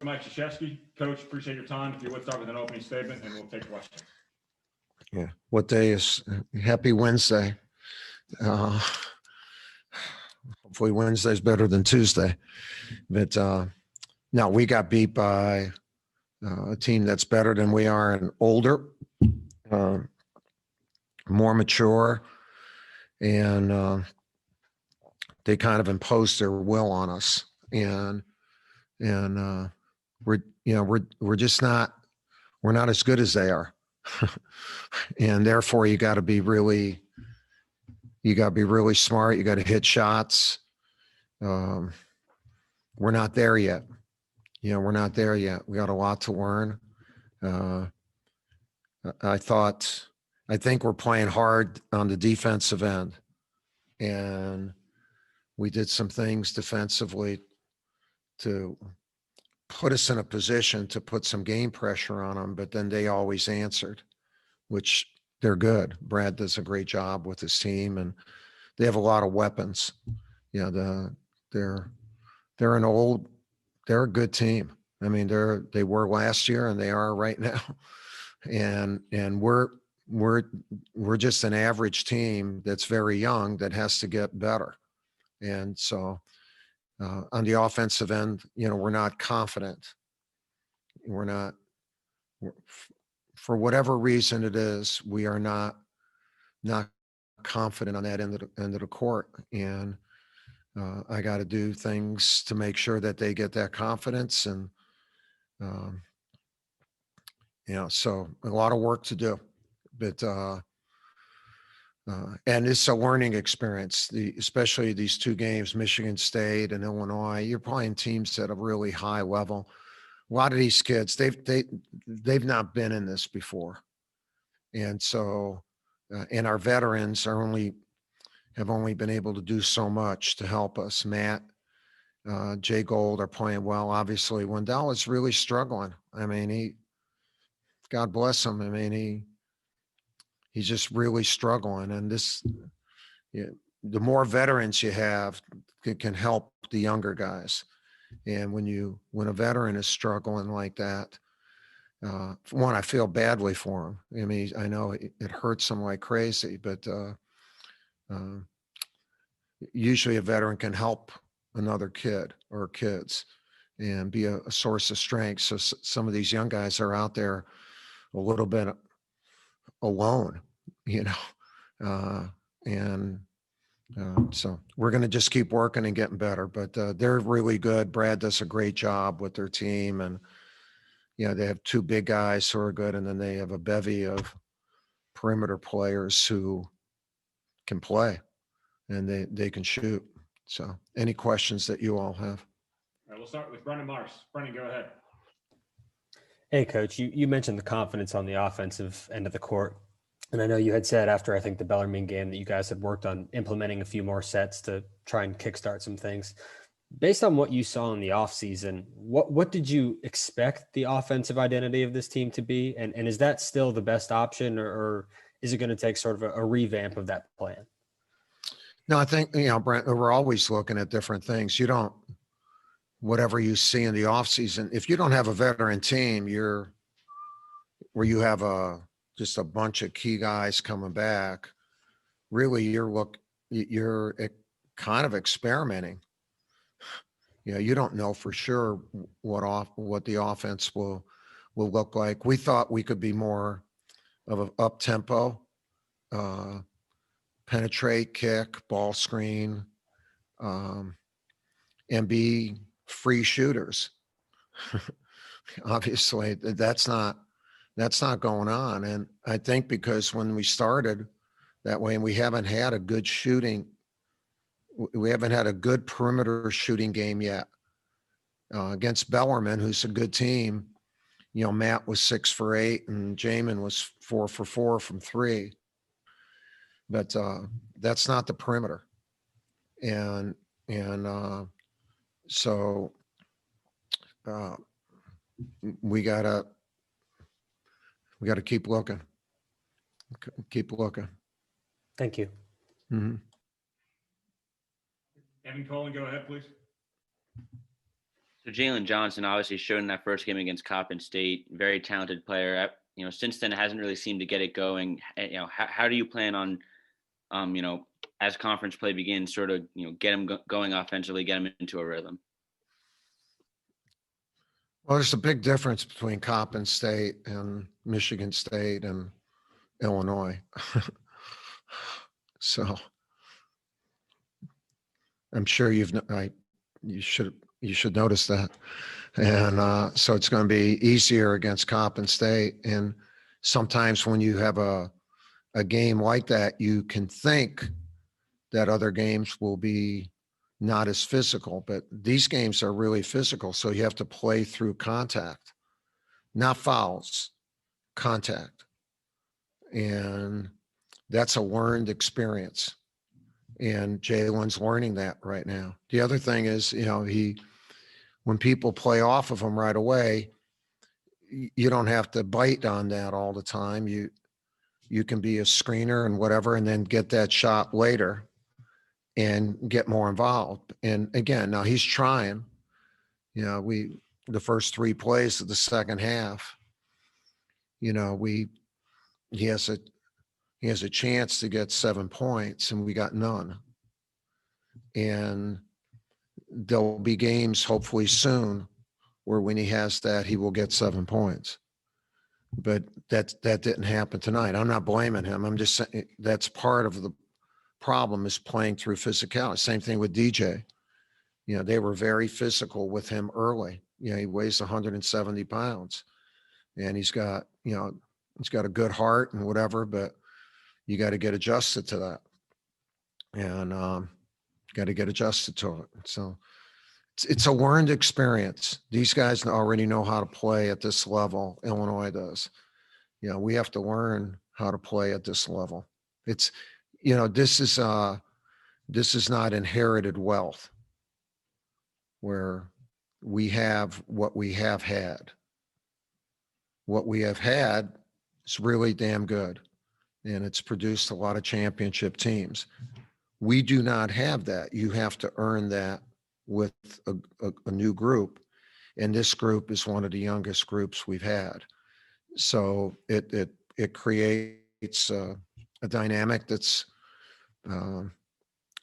Mike Krzyzewski. Coach, appreciate your time. If you would start with an opening statement, and we'll take questions. Yeah. What day is happy Wednesday? Hopefully Wednesday's better than Tuesday. But no, we got beat by a team that's better than we are and older, more mature, and they kind of imposed their will on us. And we're just not, we're not as good as they are. And therefore you got to be really smart. You got to hit shots. We're not there yet. We're not there yet. We got a lot to learn. I think we're playing hard on the defensive end, and we did some things defensively to put us in a position to put some game pressure on them, but then they always answered, which they're good. Brad does a great job with his team, and they have a lot of weapons. They're a good team. I mean, they were last year and they are right now. And we're just an average team that's very young that has to get better. And so on the offensive end, we're not confident. We're not, for whatever reason it is, we are not confident on that end of the court. And I got to do things to make sure that they get that confidence. And, so a lot of work to do, but, and it's a learning experience, especially these two games, Michigan State and Illinois. You're playing teams at a really high level. A lot of these kids, they've not been in this before. And so, and our veterans have only been able to do so much to help us. Matt, Jay Gold are playing well. Obviously, Wendell is really struggling. I mean, God bless him. I mean, he's just really struggling. And the more veterans you have can help the younger guys. And when a veteran is struggling like that, one, I feel badly for him. I mean, I know it hurts him like crazy, but usually a veteran can help another kid or kids and be a source of strength. So some of these young guys are out there a little bit alone, so we're going to just keep working and getting better, but they're really good. Brad does a great job with their team, and they have two big guys who are good, and then they have a bevy of perimeter players who can play and they can shoot. So any questions that you all have? All right, we'll start with Brendan Marsh. Brendan, go ahead. Hey, Coach, you mentioned the confidence on the offensive end of the court. And I know you had said after, I think, the Bellarmine game that you guys had worked on implementing a few more sets to try and kickstart some things. Based on what you saw in the offseason, what did you expect the offensive identity of this team to be? And is that still the best option, or is it going to take sort of a revamp of that plan? No, I think, Brent, we're always looking at different things. Whatever you see in the offseason, if you don't have a veteran team, where you have just a bunch of key guys coming back, really you're kind of experimenting. You don't know for sure what the offense will look like. We thought we could be more of an up tempo, penetrate, kick, ball screen, and be free shooters. Obviously, that's not going on. And I think because when we started that way, and we haven't had a good perimeter shooting game yet. Against Bellarmine, who's a good team, Matt was 6 for 8 and Jamin was 4 for 4 from 3. But that's not the perimeter. And so we gotta keep looking. Thank you. Mm-hmm. Evan Cohen, go ahead, please. So Jalen Johnson obviously showed in that first game against Coppin State, very talented player. Since then it hasn't really seemed to get it going. How do you plan on, as conference play begins, sort of, get him going offensively, get him into a rhythm? Well, there's a big difference between Coppin State and Michigan State and Illinois. So I'm sure you should notice that. And so it's going to be easier against Coppin State. And sometimes when you have a game like that, you can think that other games will be not as physical, but these games are really physical. So you have to play through contact, not fouls, contact. And that's a learned experience. And Jalen's learning that right now. The other thing is, when people play off of him right away, you don't have to bite on that all the time. You can be a screener and whatever, and then get that shot later and get more involved. And again, now he's trying, the first 3 plays of the second half, he has a chance to get 7 points and we got none. And there'll be games hopefully soon where when he has that, he will get 7 points. But that didn't happen tonight. I'm not blaming him. I'm just saying that's part of the problem, is playing through physicality. Same thing with DJ. They were very physical with him early. He weighs 170 pounds and he's got a good heart and whatever, but you got to get adjusted to that. And got to get adjusted to it. So it's a learned experience. These guys already know how to play at this level. Illinois does. We have to learn how to play at this level. It's, this is not inherited wealth where we have what we have had. What we have had is really damn good, and it's produced a lot of championship teams. We do not have that. You have to earn that with a new group. And this group is one of the youngest groups we've had. So it creates a dynamic that's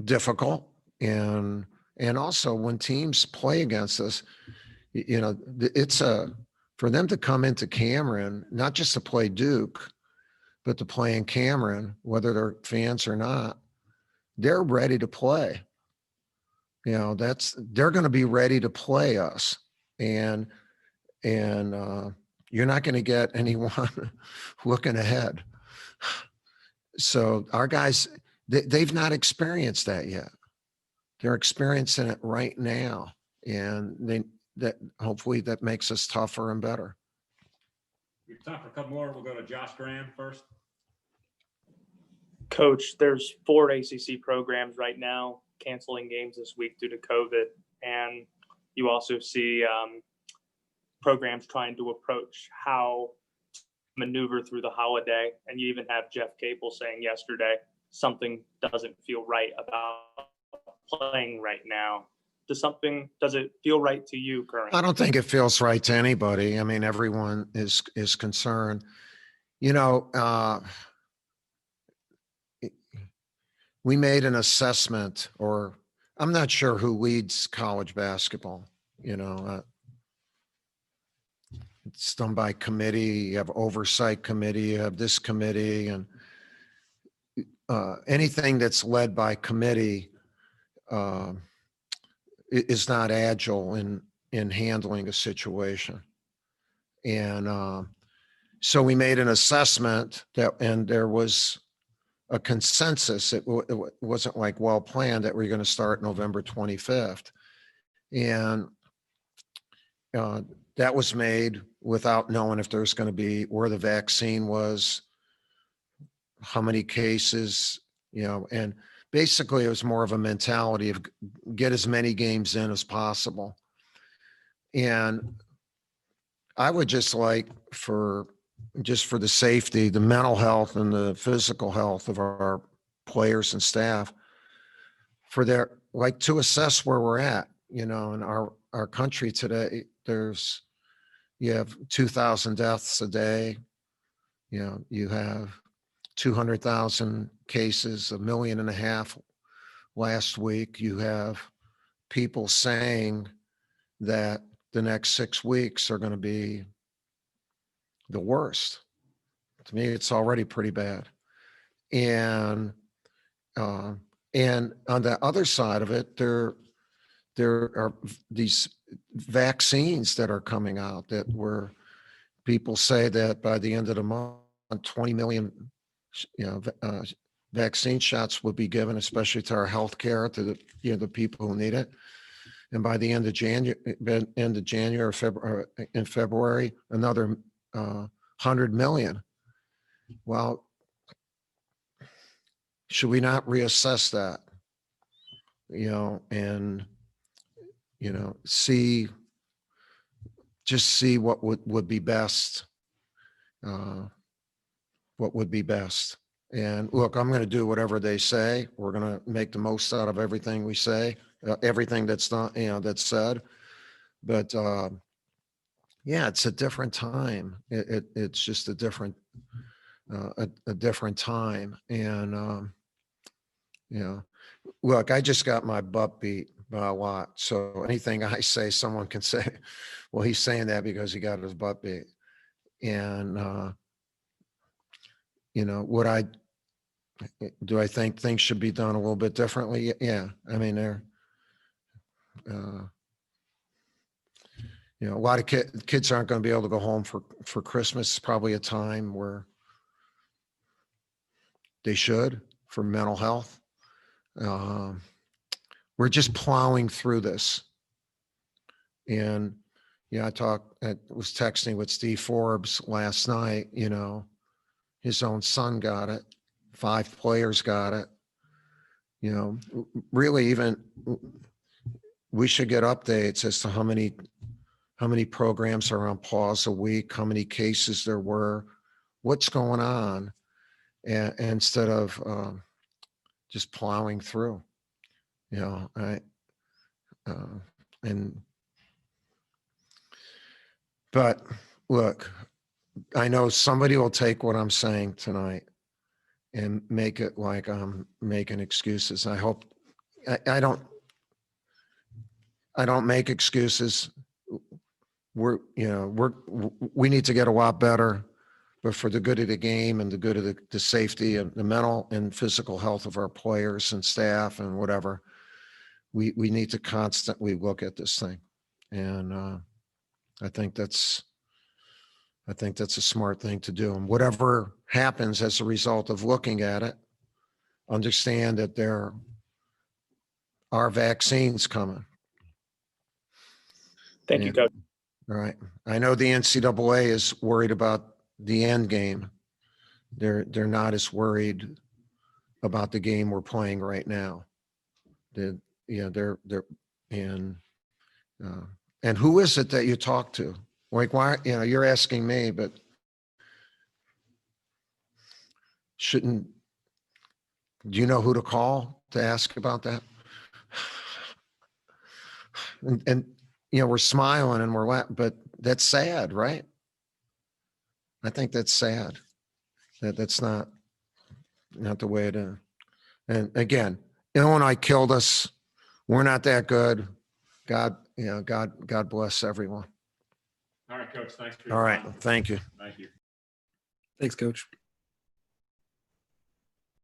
difficult. And also when teams play against us, it's for them to come into Cameron, not just to play Duke, but to play in Cameron, whether they're fans or not, they're ready to play. They're going to be ready to play us. And you're not going to get anyone looking ahead. So our guys, they've not experienced that yet. They're experiencing it right now. And hopefully that makes us tougher and better. We have time for a couple more. We'll go to Josh Graham first. Coach, there's 4 ACC programs right now canceling games this week due to COVID. And you also see programs trying to approach how to maneuver through the holiday. And you even have Jeff Capel saying yesterday, something doesn't feel right about playing right now. Does it feel right to you currently? I don't think it feels right to anybody. I mean, everyone is concerned. We made an assessment, or I'm not sure who leads college basketball. It's done by committee. You have oversight committee, you have this committee, and anything that's led by committee is not agile in handling a situation. And so we made an assessment and there was a consensus. It wasn't like well planned that we're going to start November 25th. And that was made without knowing if there's going to be where the vaccine was, how many cases, and basically it was more of a mentality of get as many games in as possible. And I would just like for the safety, the mental health and the physical health of our players and staff, for their, to assess where we're at, and our country today, you have 2,000 deaths a day. You have 200,000 cases, 1.5 million last week. You have people saying that the next 6 weeks are going to be the worst. To me, it's already pretty bad. And on the other side of it, there are these vaccines that are coming out people say that by the end of the month, 20 million, vaccine shots will be given, especially to our healthcare, to the people who need it. And by the end of January, or February, in February, another 100 million. Well, should we not reassess that? And see what would be best. What would be best. And look, I'm going to do whatever they say. We're going to make the most out of everything we say, everything that's not, that's said. But yeah, it's a different time. It's just a different time. And look, I just got my butt beat by a lot. So anything I say, someone can say, well, he's saying that because he got his butt beat. And do I think things should be done a little bit differently? Yeah. I mean, a lot of kids aren't going to be able to go home for Christmas. It's probably a time where they should, for mental health. We're just plowing through this. And I was texting with Steve Forbes last night. His own son got it. 5 players got it. Really, even we should get updates as to how many programs are on pause a week, how many cases there were, what's going on, and instead of just plowing through. But look, I know somebody will take what I'm saying tonight and make it like I'm making excuses. I hope I don't make excuses. We need to get a lot better, but for the good of the game and the good of the safety and the mental and physical health of our players and staff and whatever, we need to constantly look at this thing. And I think that's a smart thing to do. And whatever happens as a result of looking at it, understand that there are vaccines coming. Thank you, Coach. All right. I know the NCAA is worried about the end game. They're not as worried about the game we're playing right now. And who is it that you talk to? Like, why, you're asking me, but do you know who to call to ask about that? And we're smiling and we're laughing, but that's sad, right? I think that's sad. That's not the way it is. And again, Illinois killed us. We're not that good. God bless everyone. All right, Coach. Thanks for your All right. time. Thank you. Thank you. Thanks, Coach.